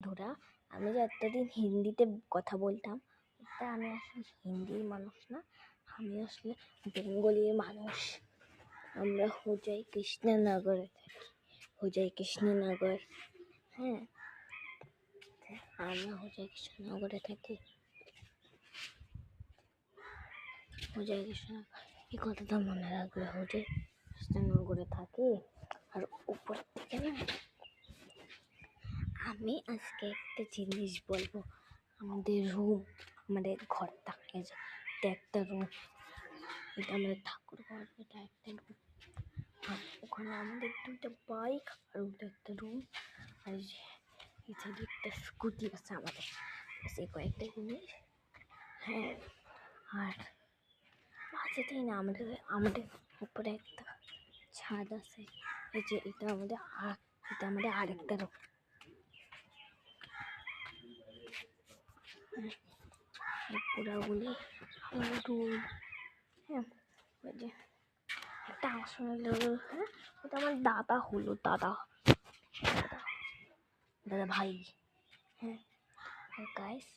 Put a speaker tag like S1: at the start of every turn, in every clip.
S1: বন্ধুরা, আমি যে এতদিন হিন্দিতে কথা বলতাম, তা আমি আসলে হিন্দির মানুষ না, আমি আসলে বেঙ্গলির মানুষ। আমরা হোজাই কৃষ্ণনগরে থাকি, হোজাই কৃষ্ণনগর। হ্যাঁ, আমরা হোজাই কৃষ্ণনগরে থাকি। হোজাই কৃষ্ণনগর, এই কথাটা মনে রাখবে, হোজাই কৃষ্ণনগরে থাকি। আর উপর থেকে না, আমি আজকে একটা জিনিস বলবো। আমাদের রুম, আমাদের ঘরটা, এই যে এটা একটা রুম, এটা আমাদের ঠাকুর ঘর, এটা একটা রুম। আর ওখানে আমাদের দুটো বাইক, আর ওটা একটা রুম। আর এই সাইডে একটা স্কুটি আছে আমাদের, সেই কয়েকটা জিনিস। হ্যাঁ, আর বাজেতেই না, আমাদের উপরে একটা ছাদ আছে। এই যে এটা আমাদের আরেকটা রুম। এই পুরাগুলি আমার রুম। হ্যাঁ, ওই যে একটা আসলে, হ্যাঁ, ওটা আমার দাদা হলো, দাদা ভাই। হ্যাঁ, গাইস,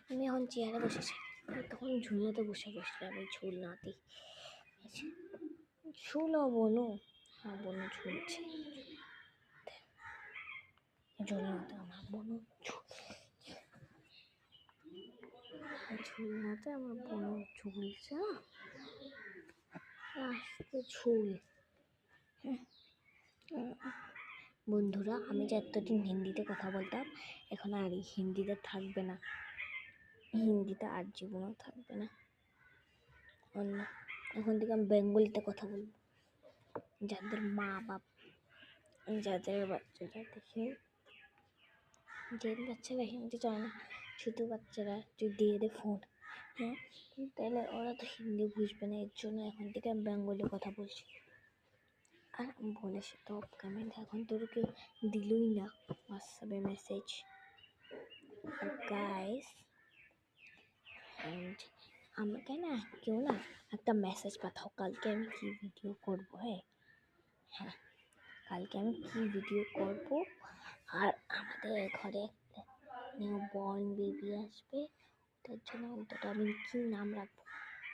S1: আমি এখন চেয়ারে বসেছি, তখন ঝুলাতে বসেছিলাম এই ঝুলনাতে। ঝুলো বনু, হ্যাঁ বনু ঝুলছে, ঝুলনাতে আমার বনু ঝুলনাতে আমার বনু ঝুলছে না, আস্তে ঝুল। বন্ধুরা, আমি যে এতদিন হিন্দিতে কথা বলতাম, এখন আর হিন্দিতে থাকবে না, হিন্দিতে আর জীবনেও থাকবে না। এখন থেকে আমি বেঙ্গলিতে কথা বলবো। যাদের মা বাপ, যাদের বাচ্চারা দেখে, যে বাচ্চারা হিন্দি জানে না, শুধু বাচ্চারা যদি দিয়ে দেয় ফোন, হ্যাঁ, তাহলে ওরা তো হিন্দি বুঝবে না। এর জন্য এখন থেকে আমি বেঙ্গলি কথা বলছি। আর বলেছে তো কমেন্ট এখন তোর কেউ দিলই না হোয়াটসঅ্যাপে মেসেজ। আর গাইস, আমাকে না কেউ না একটা মেসেজ পাঠাও, কালকে আমি কি ভিডিও করবো। হ্যাঁ, কালকে আমি কি ভিডিও করব। আর আমাদের ঘরে একটা নিউ বর্ন বেবি আসবে, ওটার জন্য ওটা আমি কী নাম রাখবো,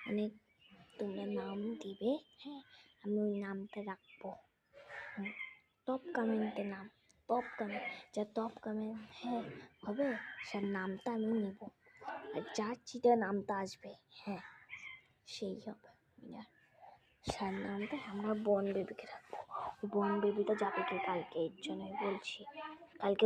S1: মানে তোমরা নাম দিবে। হ্যাঁ, আমি ওই নামটা রাখবো। টপ কমেন্টে নাম, টপ কমেন্ট, যা টপ কমেন্ট হ্যাঁ হবে, সে নামটা আমি নেব। আর যার চিঠে নামটা আসবে, হ্যাঁ, সেই হবে উইনার। সার নামটা আমরা বর্ন বেবিকে রাখবো। বর্ন বেবিটা যাবে কি কালকে, এর জন্যই বলছি কালকে